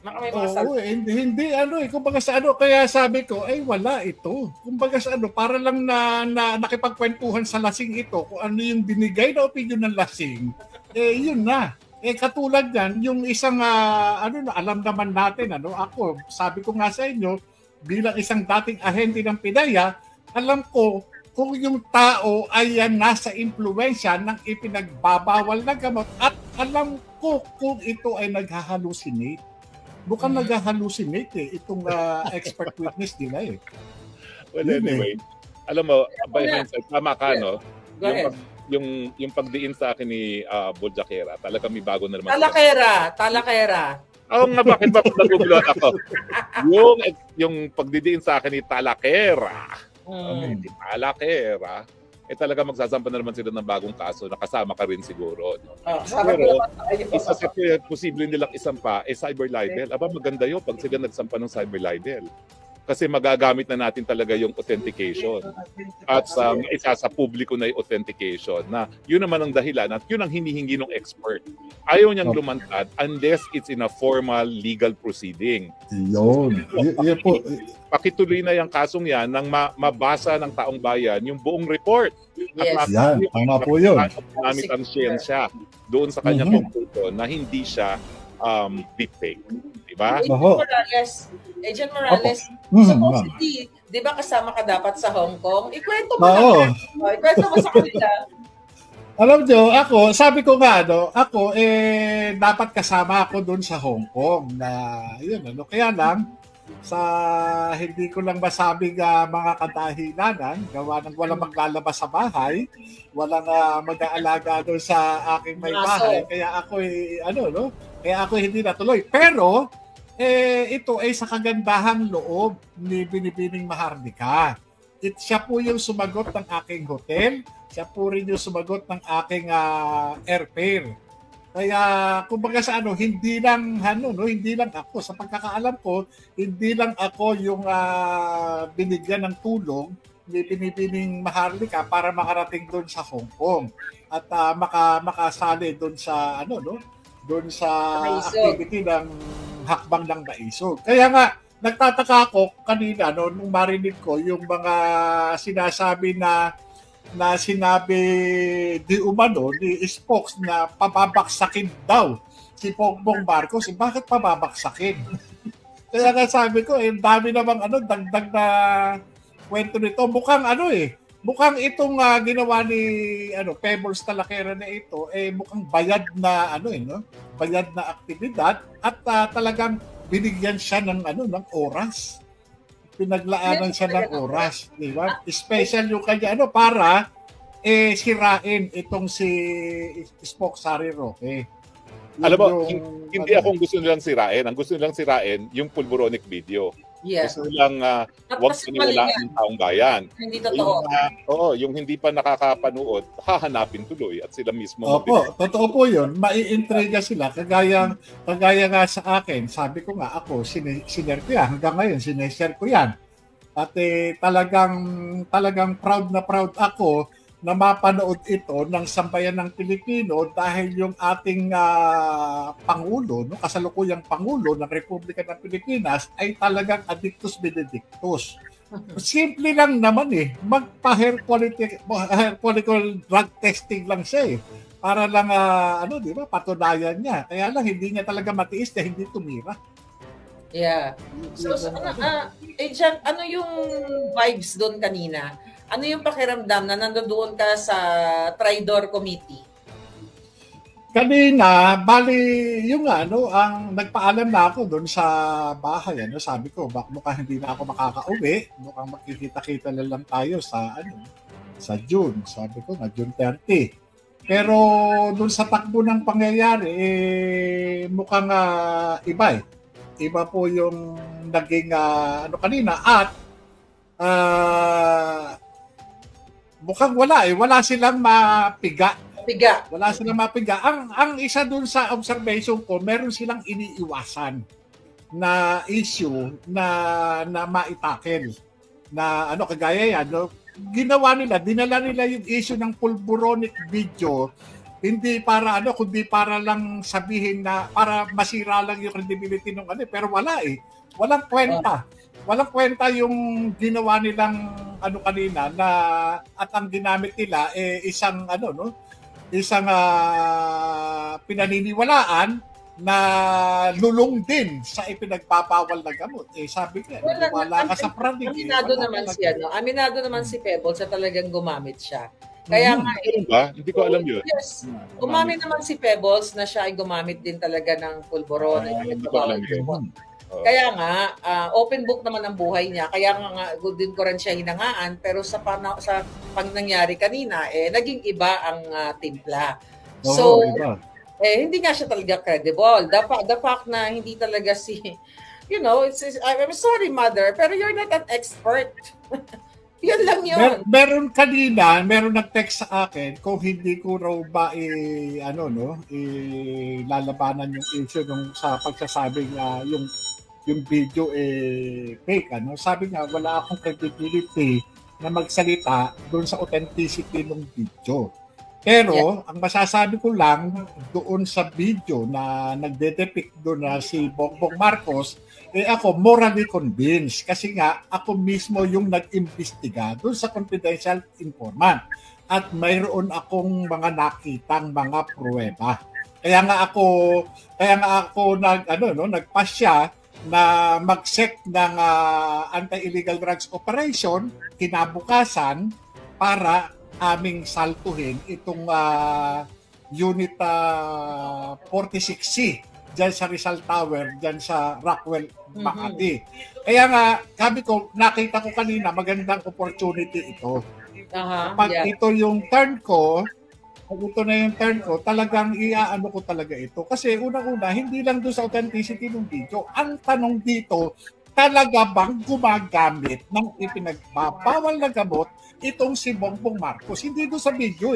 hindi kumbaga sa kaya sabi ko, wala ito. Kumbaga sa para lang na nakipagkwentuhan sa lasing ito, kung ano yung binigay na opinion ng lasing, yun na. Katulad yan, yung isang, alam naman natin, ako, sabi ko nga sa inyo, bilang isang dating ahente ng PIDEA, alam ko, kung yung tao ay nasa impluwensya ng ipinagbabawal na gamot, at alam ko kung ito ay naghahalusinate. Mukhang nag-hallucinate itong expert witness nila Well, anyway, alam mo, by hindsight, tama ka, no? Yung pagdiin sa akin ni Boljakera, talaga may bago na naman. Talakera. Oo nga, bakit ba naguguluhan ako? yung pagdidiin sa akin ni Talakera, Talakera, talaga magsasampa na naman sila ng bagong kaso na kasama ka rin siguro. No? Pero isa sa posible nilang isampa cyber libel. Aba, maganda yun pag sila nagsampa ng cyber libel. Kasi magagamit na natin talaga yung authentication. At isa sa publiko na yung authentication na yun naman ang dahilan at yun ang hinihingi ng expert. Ayaw niyang lumantad unless it's in a formal legal proceeding. Yun. Pakituloy na yung kasong yan nang mabasa ng taong bayan yung buong report. Yes. Yan, tama po yun. Gamit ang siyensya doon sa kanyang conclusion na hindi siya deepfake. Diba? Agent Morales, supposedly, di ba kasama ka dapat sa Hong Kong? Ikwento mo Ikwento mo sa kanila. Alam nyo, ako, sabi ko nga, ako, dapat kasama ako doon sa Hong Kong na, yun, kaya lang, sa hindi ko lang masabing mga kadahilanan, gawa ng walang maglalabas sa bahay, walang mag-aalaga doon sa aking may bahay, kaya ako, kaya ako hindi natuloy. Pero, ito ay sa kagandahang loob ni Binibining Maharlika. Siya po yung sumagot ng aking hotel, siya po rin yung sumagot ng aking airfare. Kaya kumbaga sa hindi lang hindi lang ako sa pagkakaalam ko, hindi lang ako yung binigyan ng tulong ni Binibining Maharlika para makarating doon sa Hong Kong at makasali doon sa doon sa activity ng hakbang ng Naisog. Kaya nga nagtataka ako kanina nung marinig ko yung mga sinasabi na sinabi di umano ni Spokes na pababaksakin daw si Bongbong Marcos. Bakit pababaksakin? Kaya nga sabi ko, dami namang dagdag na kwento nito. Mukhang mukhang itong ginawa ni Pebbles Talakera na ito mukhang bayad na bayad na aktibidad at talagang binigyan siya ng ng oras. Pinaglaanan siya ng oras, di ba? Special yung kanya para sirain itong si Spokes Harry Roque. Alam mo, hindi akong gusto nilang sirain. Ang gusto nilang sirain, yung pulboronic video. Yeah. Gusto nilang wag paniwalaan ng taong bayan. Hindi totoo. Yung hindi pa nakakapanood, hahanapin tuloy at sila mismo. Opo, totoo po yun. Maiintriga sila. Kagaya nga sa akin, sabi ko nga ako, sinare ko yan. Hanggang ngayon, sineshare ko yan. At talagang proud na proud ako na mapanood ito ng sambayan ng Pilipino dahil yung ating Pangulo, no, kasalukuyang Pangulo ng Republika ng Pilipinas ay talagang addictus benedictus. Simple lang naman magpa-hair follicle drug testing lang siya para lang di ba, patunayan niya. Kaya lang hindi niya talaga matiis na hindi tumira. Yeah. So Jan, ano yung vibes doon kanina? Ano yung pakiramdam na nandoon ka sa Tridor Committee? Kanina, bali yung ang nagpaalam na ako doon sa bahay. Sabi ko, mukhang hindi na ako makakauwi. Mukhang makikita-kita na lang tayo sa June. Sabi ko na June 30. Pero doon sa takbo ng pangyayari, mukhang iba Iba po yung naging kanina at mukhang wala silang mapiga. Wala silang mapiga. Ang isa dun sa observation ko, meron silang iniiwasan na issue na maitakel. Na kagaya yan, ginawa nila, dinala nila yung issue ng pulboronic video, hindi para kundi para lang sabihin na para masira lang yung credibility ng pero walang kwenta. Walang kwenta yung ginawa nilang kanina na at ang ginamit nila isang isang pinaniniwalaan na lulong din sa ipinagbabawal na gamot. Sabi ko, wala ka sa praning. Aminado naman si Pebbles sa talagang gumamit siya. Kaya nga hindi ko alam yun. Yes. Gumamit naman si Pebbles na siya ay gumamit din talaga ng pulboron. Hindi ko alam yun. Kaya nga, open book naman ang buhay niya. Kaya nga, din ko rin siya hinangaan. Pero sa pangyayari kanina, naging iba ang timpla. So, hindi nga siya talaga credible. The fact na hindi talaga I'm sorry, mother, pero you're not an expert. Yan lang yun. Meron nag-text sa akin kung hindi ko raw ba lalabanan yung issue sa pagsasabing yung video fake. Sabi nga, wala akong credibility na magsalita doon sa authenticity ng video. Pero, ang masasabi ko lang doon sa video na nagde-depict doon na si Bongbong Marcos, ako morally convinced kasi nga ako mismo yung nag-imbestiga doon sa confidential informant at mayroon akong mga nakitang mga pruweba. Kaya nga ako nagpasya na mag-sec ng anti-illegal drugs operation kinabukasan para aming saltuhin itong unit 46C dyan sa Rizal Tower, dyan sa Rockwell, Makati. Kaya nga, sabi ko, nakita ko kanina, magandang opportunity ito. Pag ito yung turn ko, talagang iaano ko talaga ito. Kasi unang-una, hindi lang doon sa authenticity ng video. Ang tanong dito, talaga bang gumagamit ng ipinagbabawal na gamot itong si Bongbong Marcos? Hindi doon sa video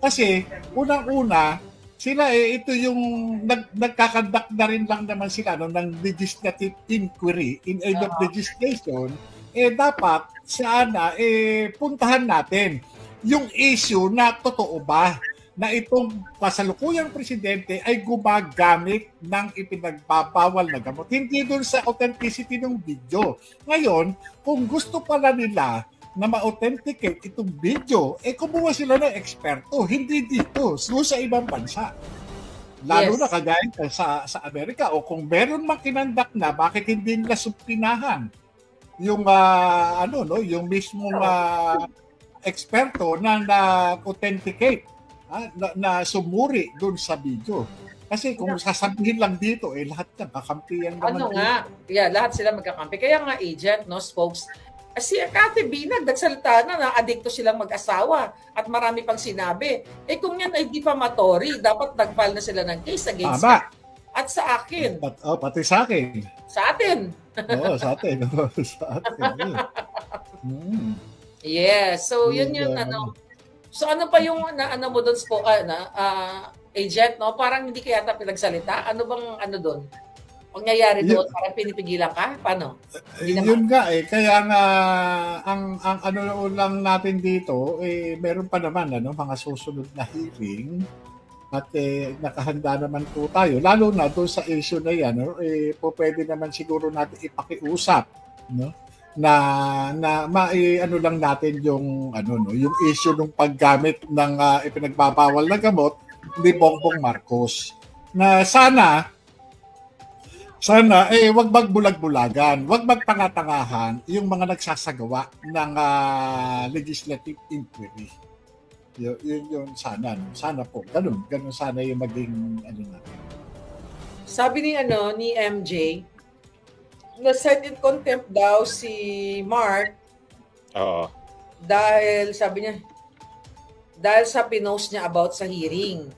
Kasi unang-una, sila ito yung nagkakandak na rin lang naman sila ng legislative inquiry in aid of legislation. Dapat sana puntahan natin yung issue na totoo ba na itong kasalukuyang presidente ay gumagamit ng ipinagbabawal na gamot. Hindi doon sa authenticity ng video. Ngayon, kung gusto pala nila na ma-authenticate itong video, kumuha sila ng eksperto, hindi dito, sa ibang bansa. Lalo na kagaya sa Amerika, o kung meron makinandak na, bakit hindi nila supinahan yung yung mismong eksperto na authenticate, na sumuri doon sa video. Kasi kung sasabihin lang dito, lahat yan, kakampiyan naman. Lahat sila magkakampi. Kaya nga, agent, spokes, Si Cathy Binag, nagsalita na adikto silang mag-asawa at marami pang sinabi. Kung yan ay defamatory, dapat nag-file na sila ng case against Tama. at sa akin. Pati sa akin. Sa atin. Oo, sa atin. Sa atin. Yes. So, yun yung So, ano pa yung ano mo doon, agent, no? Parang hindi kaya pinagsalita. Ano bang doon? Pangyayari doon, parang pinipigilan ka? Paano? Yun nga kaya nga ang ano lang natin dito meron pa naman mga susunod na hearing at nakahanda naman po tayo lalo na doon sa issue na yan pwede naman siguro natin ipakiusap na ano lang natin yung yung issue ng paggamit ng ipinagbabawal na gamot ni Bongbong Marcos na sana wag magbulag-bulagan, wag magtanga-tangahan yung mga nagsasagawa ng legislative inquiry. Yun sana, sana po. Ganun sana yung maging natin. Sabi ni MJ, na-set in contempt daw si Mark. Dahil sabi niya, dahil sa pinost niya about sa hearing.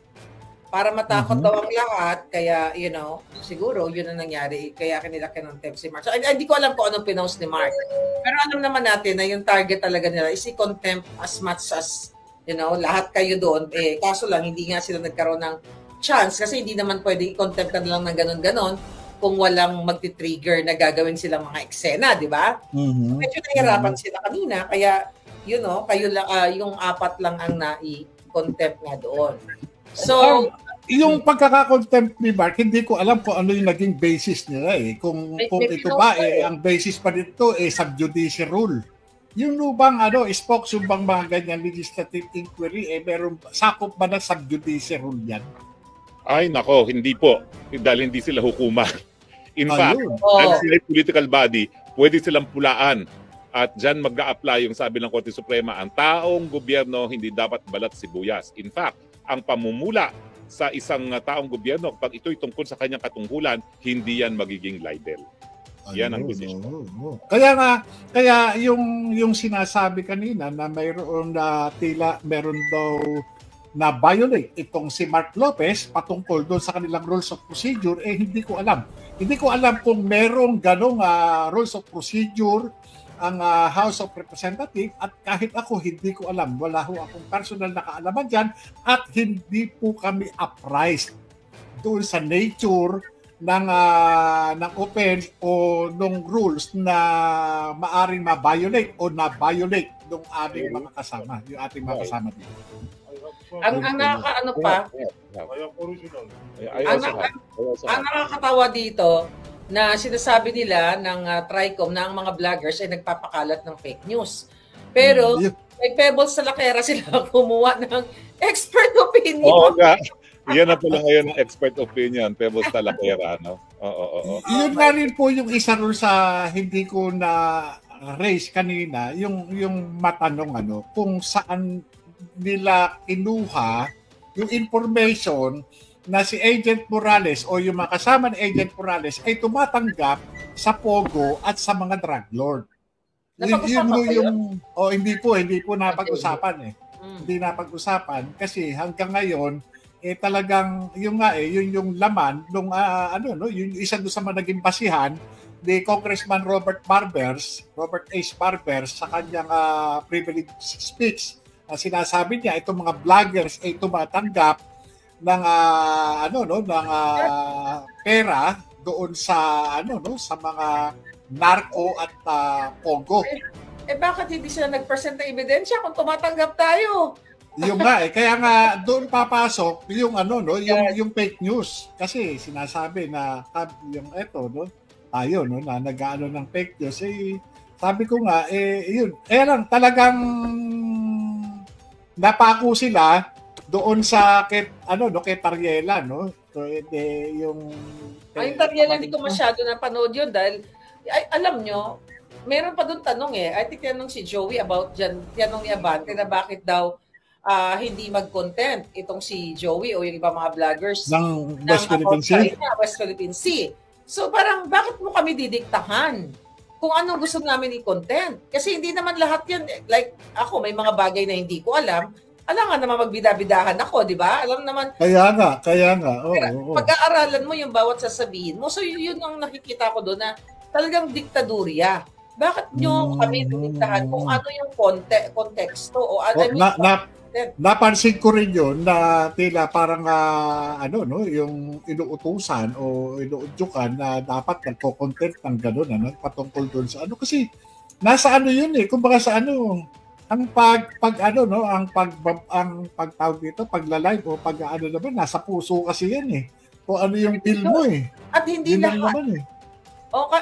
Para matakot daw ang lahat, kaya, siguro, yun ang nangyari. Kaya kanila kinontempt si Mark. So, hindi ko alam kung anong pinost ni Mark. Pero alam naman natin na yung target talaga nila is i-contempt as much as, lahat kayo doon. Kaso lang, hindi nga sila nagkaroon ng chance kasi hindi naman pwede i-contempt ka na lang ng ganon-ganon kung walang magti-trigger na gagawin silang mga eksena, di ba? Medyo nahirapan sila kanina, kaya, kayo lang, yung apat lang ang nai-contempt nga doon. So, yung pagkaka-contempt ni Mark, hindi ko alam kung ano yung naging basis nila Kung ito ba ang basis pa nito sub judice rule. Yung bang spokes yung bang mga ganyan legislative inquiry meron sakop ba ng sub judice rule yan? Ay nako, hindi po. Dahil hindi sila hukuman. In fact, dahil sila political body, pwede silang pulaan. At dyan mag-a-apply yung sabi ng Korte Suprema, ang taong gobyerno hindi dapat balat sibuyas. In fact, ang pamumula sa isang taong gobyerno, pag ito'y tungkol sa kanyang katungkulan, hindi yan magiging libel. Yan ang decision. Kaya yung sinasabi kanina na mayroon tila meron daw na violate itong si Mark Lopez patungkol doon sa kanilang rules of procedure, hindi ko alam. Hindi ko alam kung merong ganong rules of procedure ang House of Representatives at kahit ako hindi ko alam, wala ho akong personal na kaalaman dyan at hindi po kami apprised doon sa nature ng offense o ng rules na maaring ma-violate o na-violate ng aming mga kasama, yung ating mga kasama dito. Ang nakakaano pa, ang nakakatawa dito, na sinasabi nila ng TRICOM na ang mga vloggers ay nagpapakalat ng fake news. Pero may Pebbles sa Lakera sila kumuha ng expert opinion. Oo nga. Yan na pala ngayon ang expert opinion, Pebbles sa Lakera. No? Oo. Yun nga rin po yung isa rin sa hindi ko na raise kanina, yung matanong kung saan nila kinuha yung information na si Agent Morales o yung mga kasama ni Agent Morales ay tumatanggap sa Pogo at sa mga drug lord. Hindi po napag-usapan Hindi napag-usapan kasi hanggang ngayon talagang yung yung laman nung yung isa doon sa mga naging basihan ni Congressman Robert H. Barbers sa kanyang privilege speech. Sinasabi niya itong mga vloggers ay tumatanggap ng pera doon sa sa mga narco at pogo. Bakit hindi sila nag-present ng ebidensya kung tumatanggap tayo? Yung nga kaya nga doon papasok yung yung fake news kasi sinasabi na yung tayo na nag-aano ng fake news sabi ko nga yun lang talagang napako sila doon sa kay Tariela so yung Tariela hindi ko masyado napanood yun dahil alam nyo meron pa doon tanong I think tanong si Joey about tanong ni Abante na bakit daw hindi mag-content itong si Joey o yung iba mga vloggers ng West Philippine Sea. So parang bakit mo kami didiktahan? kung anong gusto namin i-content. Kasi hindi naman lahat yan, like ako, may mga bagay na hindi ko alam. Alam nga naman magbidabidahan ako, di ba? Alam naman. Kaya nga. Pag-aaralan mo yung bawat sasabihin mo. So yun ang nakikita ko doon na talagang diktadurya. Bakit nyo kami diniktahan kung ano yung konteksto o napansin ko rin yun na tila parang yung inuutusan o inuudyukan na dapat nagko-content ng gano'n patungkol doon sa kasi nasa yun kumbaga sa ang pagtawag dito pagla-live o naman nasa puso kasi yan kung ano yung feel mo at hindi lahat naman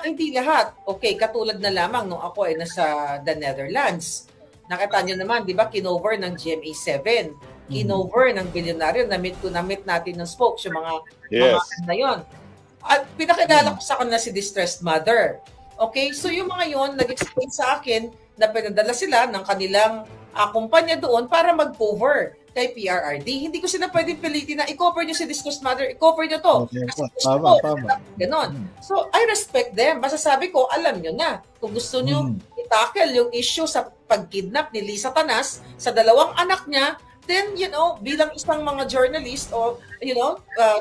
hindi lahat katulad na lamang nung ako ay nasa the Netherlands. Nakita niyo naman, di ba, kinover ng GMA7, kinover ng bilyonaryo, na-meet natin ng spokes, yung mga na yon. At pinakilala ko sa kanila si Distressed Mother. Okay, so yung mga yon nag-explain sa akin na pinadala sila ng kanilang kumpanya doon para mag-cover kay PRRD. Hindi ko sila pwedeng pilitin na i-cover nyo si Distressed Mother, i-cover nyo to. Okay. Kasi tama. Ganon. So, I respect them. Basta sabi ko, alam nyo na. Kung gusto nyo i-tackle yung issue sa pag-kidnap ni Lisa Tanas sa dalawang anak niya, then, bilang isang mga journalist o,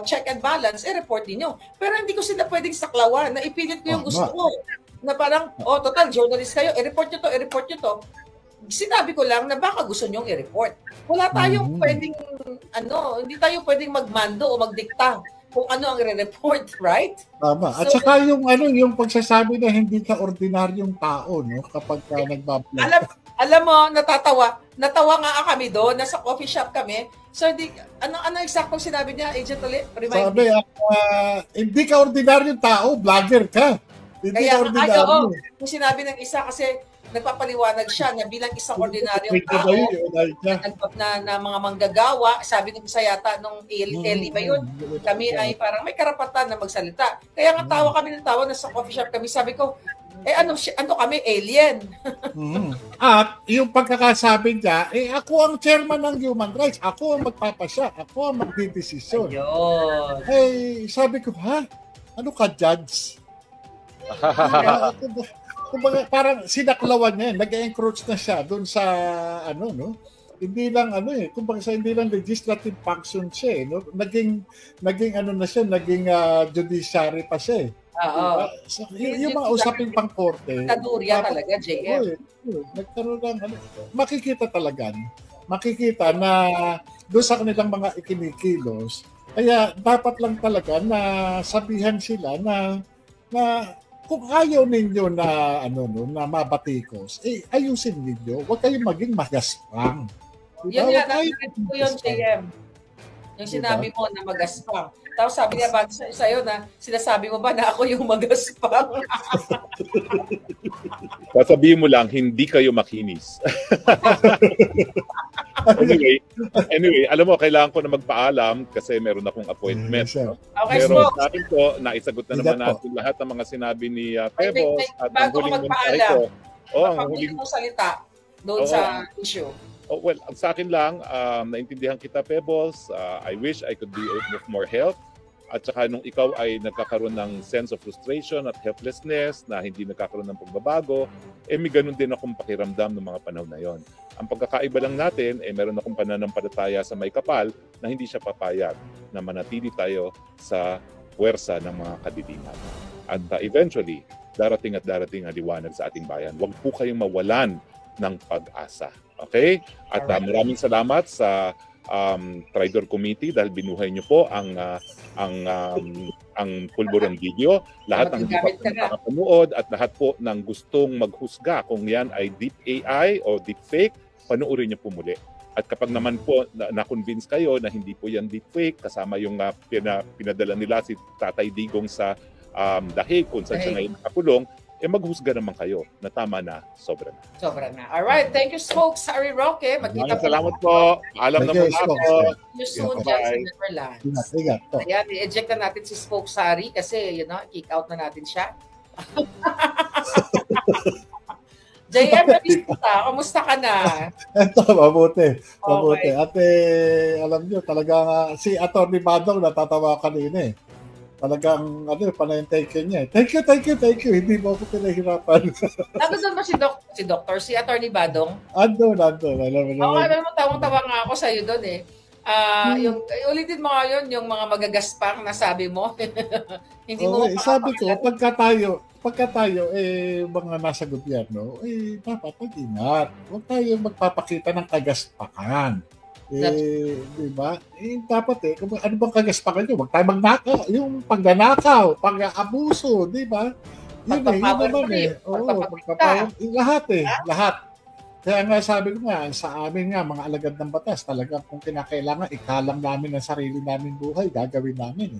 check and balance, report niyo. Pero hindi ko sila pwedeng saklawan na ipilit ko yung gusto ko. Na parang, total, journalist kayo, i-report nyo to. Sinabi ko lang na baka gusto nyong i-report. Wala tayong pwedeng, hindi tayo pwedeng magmando o magdikta kung ano ang i-report, right? Tama. At saka yung pagsasabi na hindi ka ordinaryong tao, kapag ka nagbablog. Alam mo, natawa nga kami doon, nasa coffee shop kami. So, ano eksaktong sinabi niya, Agent ulit? Sabi, hindi ka ordinaryong tao, vlogger ka. Hindi ka ordinaryo. Kung sinabi ng isa kasi, nagpapaliwanag siya na bilang isang ordinaryong tao na mga manggagawa, sabi ng isa yata nung Eli ba yun? Kami ay parang may karapatan na magsalita. Kaya nga tawa kami ng tawa, nasa coffee shop kami, sabi ko, ano kami, alien? At yung pagkakasabi niya, ako ang chairman ng human rights, ako ang magpapasya, ako ang magdidesisyon. Sabi ko, ano ka, judge? Kumbaga, parang sinaklawan niya, nag-encroach na siya doon sa hindi lang kumbaga sa hindi lang legislative function siya naging na siya, naging judiciary pa siya. So, yung mga usaping pang-korte. Kadurya talaga, JM. Nagkaroon lang makikita na doon sa kanilang mga ikinikilos. Kaya dapat lang talaga na sabihan sila na kung ayaw ninyo na na mabatikos, ayusin ninyo. Huwag kayong maging magaspang. Diba? Yun nga, nakikita ko yun, JM. Yung sinabi mo na magaspang. Tapos sabi niya ba sa'yo na sinasabi mo ba na ako yung magaspang? Sasabihin mo lang, hindi kayo makinis. Anyway, alam mo, kailangan ko na magpaalam kasi meron akong appointment. Okay, pero sa akin po, naisagot na naman natin lahat ng mga sinabi ni Pebos at ang huling mensahe ko. Ang huling salita doon sa issue. Well, sa akin lang, naintindihan kita, Pebbles. I wish I could be of more help. At saka nung ikaw ay nagkakaroon ng sense of frustration at helplessness na hindi nagkakaroon ng pagbabago, may ganun din akong pakiramdam ng mga panahon na yon. Ang pagkakaiba lang natin, meron akong pananampalataya sa may kapal na hindi siya papayag na manatili tayo sa puwersa ng mga kadidiman. At eventually, darating ang liwanag sa ating bayan. Huwag po kayong mawalan ng pag-asa. Okay? At maraming salamat sa Tridor Committee dahil binuhay niyo po ang pulburon video. Lahat ng nakapanood at lahat po ng gustong maghusga kung yan ay deep AI o deep fake, panoorin niyo po muli. At kapag naman po na-convince kayo na hindi po yan deep fake, kasama yung pinadala nila si Tatay Digong sa dahig kung saan siya ngayon nakakulong, maghusga naman kayo na tama na, sobra na. Sobra na. Alright, thank you folks, Harry Roque. Salamat po. Alam na po ako. See you soon dyan sa Netherlands. Ayan, i-eject na natin si Spokes Harry kasi, kick out na natin siya. JM, kamusta ka na? Ito, mabuti. At alam nyo, talaga si Atty. Badong natatawa kanina Talagang, panayantay niya. Thank you. Hindi mo ako pinahirapan. Nandun ba si Doctor, si Attorney Badong? Ando. Alam mo. Alam mo, tawang-tawa nga ako sa'yo doon eh. Ulitin mo nga yun, yung mga magagaspang na sabi mo. Hindi mo sabi ko, pagka tayo, mga nasa gobyerno, dapat mag-ingat. Huwag tayo magpapakita ng kagaspakan. Di ba? Dapat kung ano bang kagaspakan nyo? Huwag tayo magnakaw. Yung pagnanakaw, pag-abuso, di ba? Yun naman lahat. Kaya nga sabi ko nga, sa amin nga, mga alagad ng batas, talagang kung kinakailangan, ikalang namin ang sarili namin buhay, gagawin namin.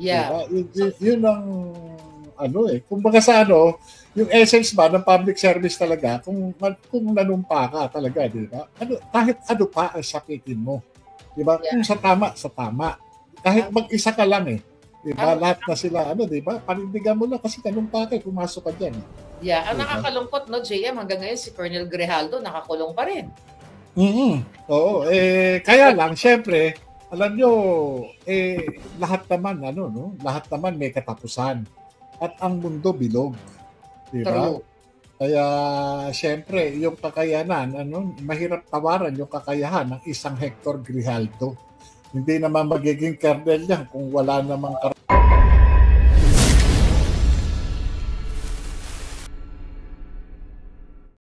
Yeah. Diba? Yun ang, kumbaga sa yung essence ba ng public service talaga, kung nanumpa ka talaga, di ba? Kahit pa ang sakitin mo. Di ba? Yeah. Kung sa tama. Kahit mag-isa ka lang di ba? Lahat na sila, di ba? Panindigan mo lang kasi nanumpa ka, pumasok ka dyan. Yeah, ang nakakalungkot, JM, hanggang ngayon si Colonel Grijaldo nakakulong pa rin. Oo, kaya lang, syempre, alam nyo, lahat naman, lahat naman may katapusan. At ang mundo bilog. Diba? Kaya, syempre, yung kakayanan, mahirap tawaran yung kakayahan ng isang Hector Grijaldo. Hindi naman magiging kernel yan kung wala namang